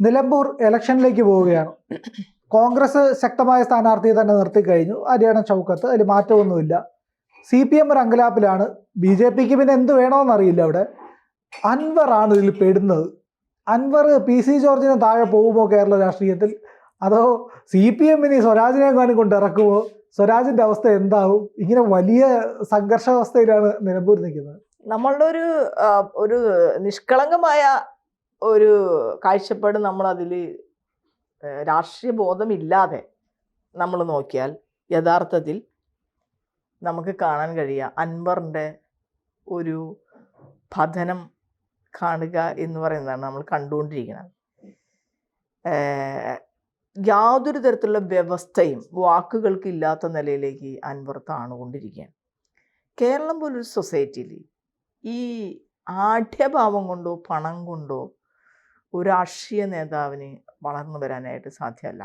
നിലമ്പൂർ ഇലക്ഷനിലേക്ക് പോവുകയാണ്. കോൺഗ്രസ് ശക്തമായ സ്ഥാനാർത്ഥിയെ തന്നെ നിർത്തിക്കഴിഞ്ഞു. ആര്യാടൻ ഷൗക്കത്ത്. അതിൽ മാറ്റമൊന്നുമില്ല. CPM ഒരു അങ്കലാപ്പിലാണ്. BJPക്ക് പിന്നെ എന്ത് വേണമെന്നറിയില്ല. അവിടെ അൻവറാണ് ഇതിൽ പെടുന്നത്. അൻവർ PC ജോർജിന് താഴെ പോകുമോ കേരള രാഷ്ട്രീയത്തിൽ? അതോ CPM സ്വരാജിനെ എങ്ങാനും കൊണ്ട് ഇറക്കുമോ? സ്വരാജിന്റെ അവസ്ഥ എന്താവും? ഇങ്ങനെ വലിയ സംഘർഷാവസ്ഥയിലാണ് നിലമ്പൂർ നിൽക്കുന്നത്. നമ്മളുടെ ഒരു നിഷ്കളങ്കമായ ഒരു കാഴ്ചപ്പാട് നമ്മൾ അതിൽ രാഷ്ട്രീയ ബോധമില്ലാതെ നമ്മൾ നോക്കിയാൽ യഥാർത്ഥത്തിൽ നമുക്ക് കാണാൻ കഴിയുക അൻവറിൻ്റെ ഒരു പതനം കാണുക എന്ന് പറയുന്നതാണ് നമ്മൾ കണ്ടുകൊണ്ടിരിക്കുന്നത്. യാതൊരു തരത്തിലുള്ള വ്യവസ്ഥയും വാക്കുകൾക്ക് ഇല്ലാത്ത നിലയിലേക്ക് അൻവർ താണുകൊണ്ടിരിക്കുകയാണ്. കേരളം പോലൊരു സൊസൈറ്റിയിൽ ഈ ആഢ്യഭാവം കൊണ്ടോ പണം കൊണ്ടോ ഒരു രാഷ്ട്രീയ നേതാവിന് വളർന്നു വരാനായിട്ട് സാധ്യമല്ല.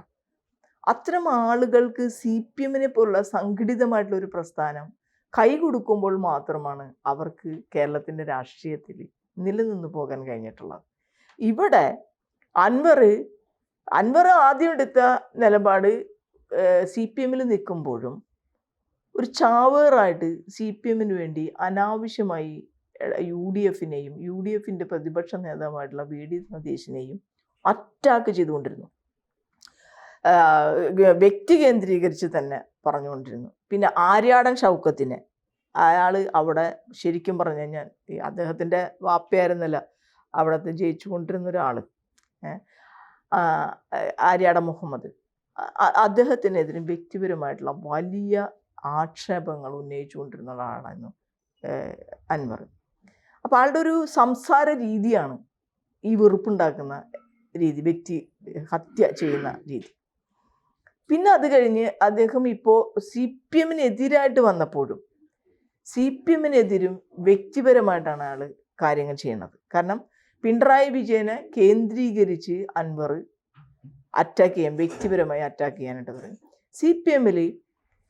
അത്തരം ആളുകൾക്ക് CPM പോലുള്ള സംഘടിതമായിട്ടുള്ള ഒരു പ്രസ്ഥാനം കൈ കൊടുക്കുമ്പോൾ മാത്രമാണ് അവർക്ക് കേരളത്തിൻ്റെ രാഷ്ട്രീയത്തിൽ നിലനിന്ന് പോകാൻ കഴിഞ്ഞിട്ടുള്ളത്. ഇവിടെ അൻവർ ആദ്യം എടുത്ത നിലപാട് CPM നിൽക്കുമ്പോഴും ഒരു ചാവേറായിട്ട് CPM വേണ്ടി അനാവശ്യമായി UDFനെയും UDFിൻ്റെ പ്രതിപക്ഷ നേതാവായിട്ടുള്ള VD സതീശനെയും അറ്റാക്ക് ചെയ്തുകൊണ്ടിരുന്നു. വ്യക്തി കേന്ദ്രീകരിച്ച് തന്നെ പറഞ്ഞുകൊണ്ടിരുന്നു. പിന്നെ ആര്യാടൻ ഷൗക്കത്തിനെ അയാൾ അവിടെ ശരിക്കും പറഞ്ഞു കഴിഞ്ഞാൽ അദ്ദേഹത്തിൻ്റെ വാപ്പയായിരുന്നല്ല അവിടുത്തെ ജയിച്ചു കൊണ്ടിരുന്ന ഒരാൾ, ആര്യാടൻ മുഹമ്മദ്. അദ്ദേഹത്തിനെതിരെ വ്യക്തിപരമായിട്ടുള്ള വലിയ ആക്ഷേപങ്ങൾ ഉന്നയിച്ചുകൊണ്ടിരുന്ന ഒരാളായിരുന്നു അൻവർ. അപ്പോൾ ആളുടെ ഒരു സംസാര രീതിയാണ് ഈ വെറുപ്പുണ്ടാക്കുന്ന രീതി, വ്യക്തി ഹത്യ ചെയ്യുന്ന രീതി. പിന്നെ അത് കഴിഞ്ഞ് അദ്ദേഹം ഇപ്പോൾ CPM വന്നപ്പോഴും CPM വ്യക്തിപരമായിട്ടാണ് ആൾ കാര്യങ്ങൾ ചെയ്യുന്നത്. കാരണം പിണറായി വിജയനെ കേന്ദ്രീകരിച്ച് അൻവർ അറ്റാക്ക് ചെയ്യാൻ, വ്യക്തിപരമായി അറ്റാക്ക് ചെയ്യാനായിട്ട് പറയും. CPM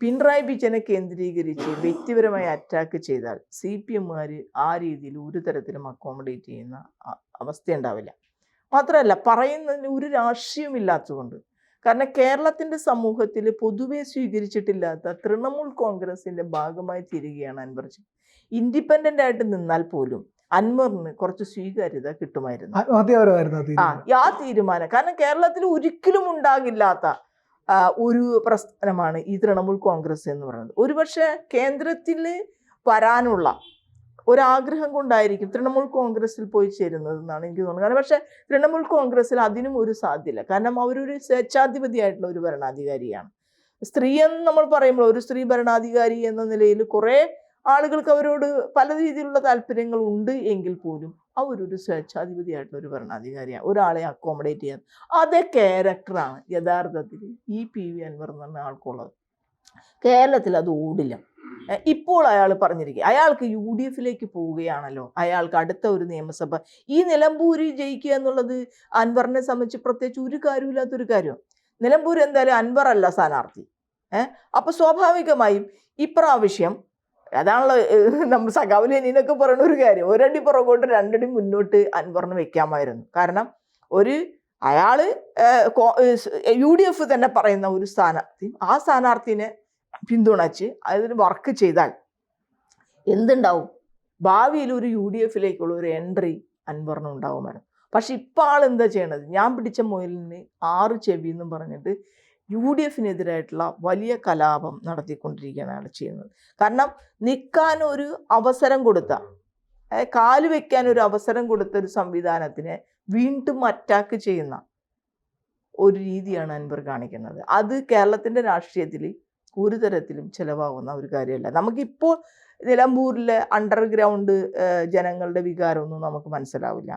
പിണറായി വിജയനെ കേന്ദ്രീകരിച്ച് വ്യക്തിപരമായി അറ്റാക്ക് ചെയ്താൽ CPMകാർ ആ രീതിയിൽ ഒരു തരത്തിലും അക്കോമഡേറ്റ് ചെയ്യുന്ന അവസ്ഥ ഉണ്ടാവില്ല. മാത്രമല്ല പറയുന്നതിന് ഒരു രാഷ്ട്രീയമില്ലാത്തതുകൊണ്ട്. കാരണം കേരളത്തിൻ്റെ സമൂഹത്തിൽ പൊതുവെ സ്വീകരിച്ചിട്ടില്ലാത്ത തൃണമൂൽ കോൺഗ്രസിൻ്റെ ഭാഗമായി തീരുകയാണ് അൻവർ. ഇൻഡിപെൻഡൻ്റ് ആയിട്ട് നിന്നാൽ പോലും അൻവറിന് കുറച്ച് സ്വീകാര്യത കിട്ടുമായിരുന്നു. ആ തീരുമാനം കാരണം കേരളത്തിൽ ഒരിക്കലും ഉണ്ടാകില്ലാത്ത ഒരു പ്രസ്ഥാനമാണ് ഈ തൃണമൂൽ കോൺഗ്രസ് എന്ന് പറയുന്നത്. ഒരുപക്ഷെ കേന്ദ്രത്തിൽ വരാനുള്ള ഒരാഗ്രഹം കൊണ്ടായിരിക്കും തൃണമൂൽ കോൺഗ്രസിൽ പോയി ചേരുന്നത് എന്നാണ് എനിക്ക് തോന്നുന്നത്. കാരണം പക്ഷേ തൃണമൂൽ കോൺഗ്രസിൽ അതിനും ഒരു സാധ്യത. കാരണം അവരൊരു സ്വേച്ഛാധിപതിയായിട്ടുള്ള ഒരു ഭരണാധികാരിയാണ്. സ്ത്രീ എന്ന് നമ്മൾ പറയുമ്പോൾ ഒരു സ്ത്രീ ഭരണാധികാരി എന്ന നിലയിൽ കുറേ ആളുകൾക്ക് അവരോട് പല രീതിയിലുള്ള താല്പര്യങ്ങൾ ഉണ്ട് എങ്കിൽ പോലും അവരൊരു സ്വേച്ഛാധിപതിയായിട്ടുള്ള ഒരു ഭരണാധികാരിയാണ്. ഒരാളെ അക്കോമഡേറ്റ് ചെയ്യാൻ അതേ ക്യാരക്ടറാണ് യഥാർത്ഥത്തിൽ ഈ PV അൻവർ എന്ന് പറഞ്ഞ ആൾക്കുള്ളത്. കേരളത്തിൽ അത് ഓടില്ല. ഇപ്പോൾ അയാൾ പറഞ്ഞിരിക്കുക അയാൾക്ക് UDFിലേക്ക് പോവുകയാണല്ലോ. അയാൾക്ക് അടുത്ത ഒരു നിയമസഭ ഈ നിലമ്പൂരിൽ ജയിക്കുക എന്നുള്ളത് അൻവറിനെ സംബന്ധിച്ച് പ്രത്യേകിച്ച് ഒരു കാര്യമില്ലാത്തൊരു കാര്യമാണ്. നിലമ്പൂർ എന്തായാലും അൻവർ അല്ല സ്ഥാനാർത്ഥി. അപ്പോൾ സ്വാഭാവികമായും ഇപ്രാവശ്യം അതാണല്ലോ നമ്മൾ സഖാവുലേനൊക്കെ പറയുന്ന ഒരു കാര്യം, ഒരടി പുറകോട്ട് രണ്ടടി മുന്നോട്ട് അൻവറിന് വെക്കാമായിരുന്നു. കാരണം അയാൾ UDF തന്നെ പറയുന്ന ഒരു സ്ഥാനാർത്ഥി ആ സ്ഥാനാർത്ഥിനെ പിന്തുണച്ച് അതിന് വർക്ക് ചെയ്താൽ എന്തുണ്ടാവും? ഭാവിയിൽ ഒരു UDFിലേക്കുള്ള ഒരു എൻട്രി അൻവറിന് ഉണ്ടാവുമായിരുന്നു. പക്ഷെ ഇപ്പോൾ ആൾ എന്താ ചെയ്യണത്? ഞാൻ പിടിച്ച മുയലിന് 6 ചെവി എന്നും പറഞ്ഞിട്ട് UDFിനെതിരായിട്ടുള്ള വലിയ കലാപം നടത്തിക്കൊണ്ടിരിക്കുകയാണ് ചെയ്യുന്നത്. കാരണം നിൽക്കാൻ ഒരു അവസരം കൊടുത്ത, കാല് വെക്കാൻ ഒരു അവസരം കൊടുത്ത ഒരു സംവിധാനത്തിനെ വീണ്ടും അറ്റാക്ക് ചെയ്യുന്ന ഒരു രീതിയാണ് അൻവർ കാണിക്കുന്നത്. അത് കേരളത്തിൻ്റെ രാഷ്ട്രീയത്തിൽ ഒരു തരത്തിലും ചിലവാകുന്ന ഒരു കാര്യമല്ല. നമുക്കിപ്പോൾ നിലമ്പൂരിലെ അണ്ടർഗ്രൗണ്ട് ജനങ്ങളുടെ വികാരമൊന്നും നമുക്ക് മനസ്സിലാവില്ല.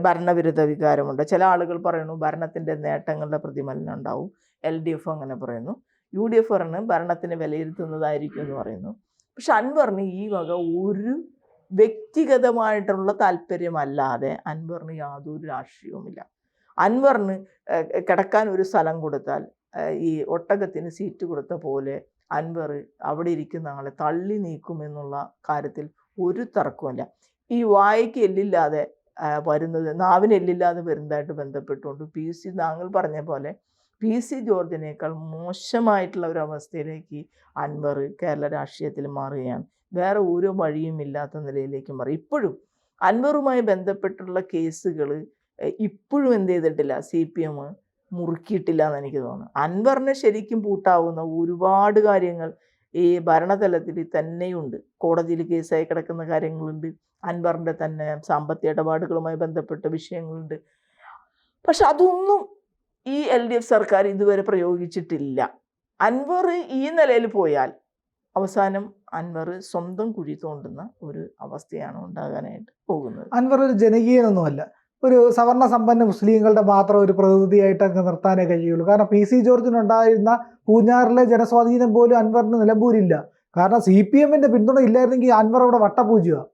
ഭരണവിരുദ്ധ വികാരമുണ്ട്. ചില ആളുകൾ പറയുന്നു ഭരണത്തിൻ്റെ നേട്ടങ്ങളുടെ പ്രതിഫലനം ഉണ്ടാവും. LDF അങ്ങനെ പറയുന്നു. UDF പറഞ്ഞ് ഭരണത്തിന് വിലയിരുത്തുന്നതായിരിക്കും എന്ന് പറയുന്നു. പക്ഷെ അൻവറിന് ഈ വക ഒരു വ്യക്തിഗതമായിട്ടുള്ള താല്പര്യമല്ലാതെ അൻവറിന് യാതൊരു രാഷ്ട്രീയവുമില്ല. അൻവറിന് കിടക്കാൻ ഒരു സ്ഥലം കൊടുത്താൽ ഈ ഒട്ടകത്തിന് സീറ്റ് കൊടുത്ത പോലെ അൻവർ അവിടെ ഇരിക്കുന്ന ആളെ തള്ളി നീക്കുമെന്നുള്ള കാര്യത്തിൽ ഒരു തർക്കവുമില്ല. ഈ വായ്ക്ക് എല്ലില്ലാതെ വരുന്നത് നാവിനെല്ലില്ലാതെ വരുന്നതായിട്ട് ബന്ധപ്പെട്ടുകൊണ്ട് താങ്കൾ പറഞ്ഞ പോലെ PC ജോർജിനേക്കാൾ മോശമായിട്ടുള്ള ഒരു അവസ്ഥയിലേക്ക് അൻവർ കേരള രാഷ്ട്രീയത്തിൽ മാറുകയാണ്. വേറെ ഒരു വഴിയും ഇല്ലാത്ത നിലയിലേക്ക് മാറി. ഇപ്പോഴും അൻവറുമായി ബന്ധപ്പെട്ടുള്ള കേസുകൾ ഇപ്പോഴും എന്ത് ചെയ്തിട്ടില്ല, CPM മുറുക്കിയിട്ടില്ല എന്ന് എനിക്ക് തോന്നുന്നു. അൻവറിനെ ശരിക്കും പൂട്ടാവുന്ന ഒരുപാട് കാര്യങ്ങൾ ഈ ഭരണതലത്തിൽ തന്നെയുണ്ട്. കോടതിയിൽ കേസായി കിടക്കുന്ന കാര്യങ്ങളുണ്ട്, അൻവറിൻ്റെ തന്നെ സാമ്പത്തിക ഇടപാടുകളുമായി ബന്ധപ്പെട്ട വിഷയങ്ങളുണ്ട്. പക്ഷെ അതൊന്നും ഈ LDF സർക്കാർ ഇതുവരെ പ്രയോഗിച്ചിട്ടില്ല. അൻവർ ഈ നിലയിൽ പോയാൽ അവസാനം അൻവർ സ്വന്തം കുഴി തോണ്ടുന്ന ഒരു അവസ്ഥയാണ് ഉണ്ടാകാനായിട്ട് പോകുന്നത്. അൻവർ ഒരു ജനകീയനൊന്നുമല്ല, ഒരു സവർണ സമ്പന്ന മുസ്ലിങ്ങളുടെ മാത്രം ഒരു പ്രതിനിധിയായിട്ട് അങ്ങ് നിർത്താനേ കഴിയുള്ളൂ. കാരണം PC ജോർജിനുണ്ടായിരുന്ന പൂഞ്ഞാറിലെ ജനസ്വാധീനം പോലും അൻവറിന് നിലമ്പൂരില്ല. കാരണം CPM-ന്റെ പിന്തുണ ഇല്ലായിരുന്നെങ്കിൽ അൻവർ അവിടെ വട്ടപൂജ്യമാണ്.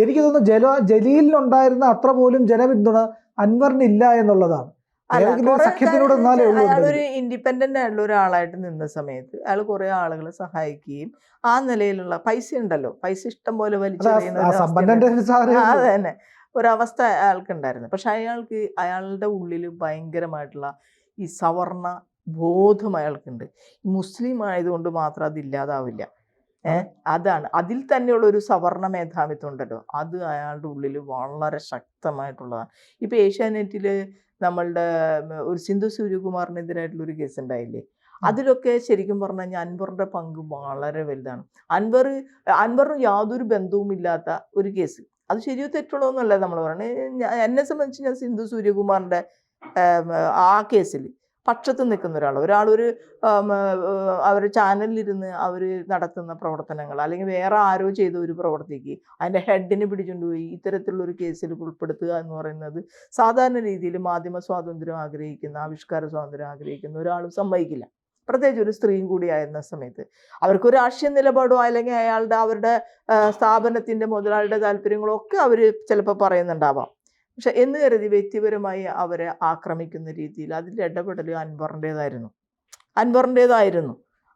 എനിക്ക് തോന്നുന്നു ജലീലിനുണ്ടായിരുന്ന അത്ര പോലും ജനപിന്തുണ അൻവറിനില്ല എന്നുള്ളതാണ്. സഖ്യത്തിനോട് അയാളൊരു ഇൻഡിപെൻഡന്റ് ആയിട്ടുള്ള ഒരാളായിട്ട് നിന്ന സമയത്ത് അയാൾ കുറെ ആളുകളെ സഹായിക്കുകയും ആ നിലയിലുള്ള പൈസ ഉണ്ടല്ലോ, പൈസ ഇഷ്ടം പോലെ വലിച്ചെറിയുന്ന അത് തന്നെ ഒരവസ്ഥ അയാൾക്കുണ്ടായിരുന്നു. പക്ഷെ അയാളുടെ ഉള്ളിൽ ഭയങ്കരമായിട്ടുള്ള ഈ സവർണ ബോധം അയാൾക്കുണ്ട്. മുസ്ലിം ആയതുകൊണ്ട് മാത്രം അതില്ലാതാവില്ല. അതാണ് അതിൽ തന്നെയുള്ള ഒരു സവർണ മേധാവിത്വം ഉണ്ടല്ലോ, അത് അയാളുടെ ഉള്ളിൽ വളരെ ശക്തമായിട്ടുള്ളതാണ്. ഇപ്പൊ ഏഷ്യാനെറ്റിൽ നമ്മളുടെ ഒരു സിന്ധു സൂര്യകുമാറിനെതിരായിട്ടുള്ള ഒരു കേസ് ഉണ്ടായില്ലേ, അതിലൊക്കെ ശരിക്കും പറഞ്ഞു കഴിഞ്ഞാൽ അൻവറിന്റെ പങ്ക് വളരെ വലുതാണ്. അൻവറിന് യാതൊരു ബന്ധവുമില്ലാത്ത ഒരു കേസ്, അത് ശരിയോ തെറ്റുള്ളോ എന്നല്ല നമ്മൾ പറയുന്നത്. എന്നെ സംബന്ധിച്ച് ഞാൻ സിന്ധു സൂര്യകുമാറിന്റെ ആ കേസിൽ പക്ഷത്ത് നിൽക്കുന്ന ഒരാളൊരു അവർ ചാനലിലിരുന്ന് അവർ നടത്തുന്ന പ്രവർത്തനങ്ങൾ അല്ലെങ്കിൽ വേറെ ആരോ ചെയ്ത ഒരു പ്രവർത്തിക്ക് അതിൻ്റെ ഹെഡിനെ പിടിച്ചുകൊണ്ടുപോയി ഇത്തരത്തിലുള്ളൊരു കേസിൽ ഉൾപ്പെടുത്തുക എന്ന് പറയുന്നത് സാധാരണ രീതിയിൽ മാധ്യമ സ്വാതന്ത്ര്യം ആഗ്രഹിക്കുന്ന, ആവിഷ്കാര സ്വാതന്ത്ര്യം ആഗ്രഹിക്കുന്ന ഒരാളും സമ്മതിക്കില്ല. പ്രത്യേകിച്ച് ഒരു സ്ത്രീയും കൂടിയായിരുന്ന സമയത്ത് അവർക്കൊരു രാഷ്ട്രീയ നിലപാടോ അല്ലെങ്കിൽ അവരുടെ സ്ഥാപനത്തിൻ്റെ മുതലാളിയുടെ താല്പര്യങ്ങളോ ഒക്കെ അവർ ചിലപ്പോൾ പറയുന്നുണ്ടാവാം. പക്ഷെ എന്ന് കരുതി വ്യക്തിപരമായി അവരെ ആക്രമിക്കുന്ന രീതിയിൽ അതിൻ്റെ ഇടപെടൽ അൻവറിൻ്റെതായിരുന്നു.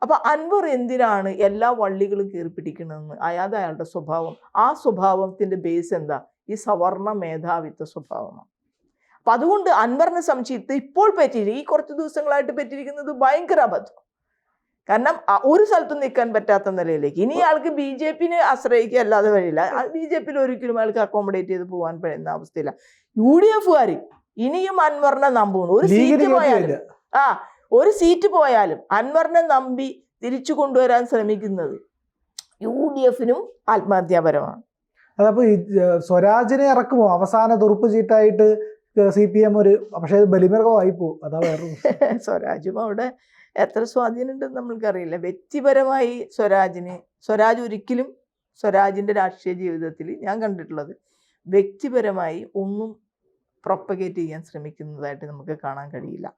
അപ്പൊ അൻവർ എന്തിനാണ് എല്ലാ വള്ളികളും കീറിപ്പിടിക്കണമെന്ന് അയാളുടെ സ്വഭാവം, ആ സ്വഭാവത്തിന്റെ ബേസ് എന്താ, ഈ സവർണ മേധാവിത്വ സ്വഭാവമാണ്. അപ്പൊ അതുകൊണ്ട് അൻവറിനെ സംശയിച്ച് ഇപ്പോൾ ഈ കുറച്ച് ദിവസങ്ങളായിട്ട് പറ്റിയിരിക്കുന്നത് ഭയങ്കര അബദ്ധം. കാരണം ഒരു സ്ഥലത്തും നിൽക്കാൻ പറ്റാത്ത നിലയിലേക്ക് ഇനി ആൾക്ക് BJP-നെ ആശ്രയിക്കുക അല്ലാതെ വഴിയില്ല. BJP-യിൽ ഒരിക്കലും അയാൾക്ക് അക്കോമഡേറ്റ് ചെയ്ത് പോകാൻ കഴിയുന്ന അവസ്ഥയില്ല. UDF-കാർ ഇനിയും അൻവറിനെ നമ്പുന്നു. ഒരു സീറ്റ് പോയാലും അൻവറിനെ നമ്പി തിരിച്ചു കൊണ്ടുവരാൻ ശ്രമിക്കുന്നത് UDF-നും ആത്മഹത്യാപരമാണ്. അതപ്പോ ഈ സ്വരാജിനെ ഇറക്കുമോ അവസാന തുറുപ്പ് ചീട്ടായിട്ട് CPM പക്ഷേ ബലിമൃഗമായി പോകും. അതാ വേറെ സ്വരാജും അവിടെ എത്ര സ്വാധീനമുണ്ടെന്ന് നമ്മൾക്കറിയില്ല. വ്യക്തിപരമായി സ്വരാജ് ഒരിക്കലും സ്വരാജിൻ്റെ രാഷ്ട്രീയ ജീവിതത്തിൽ ഞാൻ കണ്ടിട്ടുള്ളത് വ്യക്തിപരമായി ഒന്നും പ്രൊപ്പഗേറ്റ് ചെയ്യാൻ ശ്രമിക്കുന്നതായിട്ട് നമുക്ക് കാണാൻ കഴിയില്ല.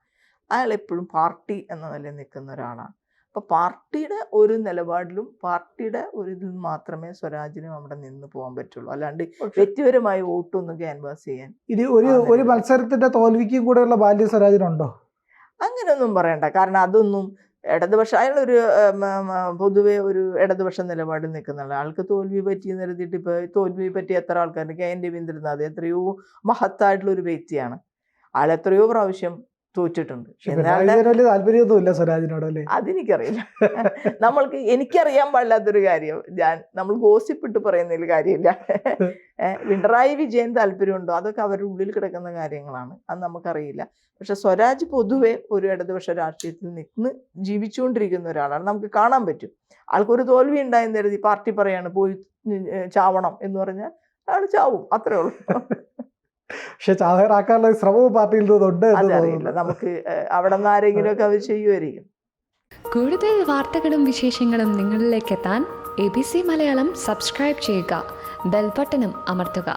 അയാൾ എപ്പോഴും പാർട്ടി എന്ന നിലയിൽ നിൽക്കുന്ന ഒരാളാണ്. അപ്പോൾ പാർട്ടിയുടെ ഒരു നിലപാടിലും പാർട്ടിയുടെ ഒരു ഇതിൽ മാത്രമേ സ്വരാജിനും അവിടെ നിന്ന് പോകാൻ പറ്റുള്ളൂ. അല്ലാണ്ട് വ്യക്തിപരമായി വോട്ടൊന്നും ക്യാൻവാസ് ചെയ്യാൻ ഒരു മത്സരത്തിന്റെ തോൽവിക്കും കൂടെയുള്ള ബാല്യ സ്വരാജിനുണ്ടോ? അങ്ങനെയൊന്നും പറയണ്ട. കാരണം അതൊന്നും അയാളൊരു പൊതുവെ ഒരു ഇടതുപക്ഷ നിലപാടിൽ നിൽക്കുന്ന ആൾക്ക് തോൽവി പറ്റിയെന്ന് കരുതിയിട്ട് ഇപ്പോൾ തോൽവി പറ്റിയ എത്ര ആൾക്കാരുണ്ട്. KN രവീന്ദ്രനാഥ് എത്രയോ മഹത്തായിട്ടുള്ള ഒരു വ്യക്തിയാണ്. ആൾ എത്രയോ പ്രാവശ്യം തോറ്റിട്ടുണ്ട്. താല്പര്യമൊന്നുമില്ല സ്വരാജിനോടല്ലേ? അതെനിക്കറിയില്ല. എനിക്കറിയാൻ പാടില്ലാത്തൊരു കാര്യം നമ്മൾ ഗോസിപ്പിട്ട് പറയുന്നതിൽ കാര്യമില്ല. പിണറായി വിജയൻ താല്പര്യമുണ്ടോ അതൊക്കെ അവരുടെ ഉള്ളിൽ കിടക്കുന്ന കാര്യങ്ങളാണ്, അത് നമുക്കറിയില്ല. പക്ഷെ സ്വരാജ് പൊതുവെ ഒരു ഇടതുപക്ഷ രാഷ്ട്രീയത്തിൽ നിന്ന് ജീവിച്ചുകൊണ്ടിരിക്കുന്ന ഒരാളാണ്, നമുക്ക് കാണാൻ പറ്റും. ആൾക്കൊരു തോൽവി ഉണ്ടായെന്ന് കരുതി പാർട്ടി പറയാണ് പോയി ചാവണം എന്ന് പറഞ്ഞാൽ അയാൾ ചാവും, അത്രേ ഉള്ളൂ. പക്ഷെ ചാവേറാക്കാനുള്ള ശ്രമവും പാർട്ടിയിൽ നിന്നുണ്ട്. അതറിയില്ല, നമുക്ക് അവിടെ നിന്ന് ആരെങ്കിലും ഒക്കെ അവർ ചെയ്യുമായിരിക്കും. കൂടുതൽ വാർത്തകളും വിശേഷങ്ങളും നിങ്ങളിലേക്ക് എത്താൻ ABC മലയാളം സബ്സ്ക്രൈബ് ചെയ്യുക, ബെൽ ബട്ടണും അമർത്തുക.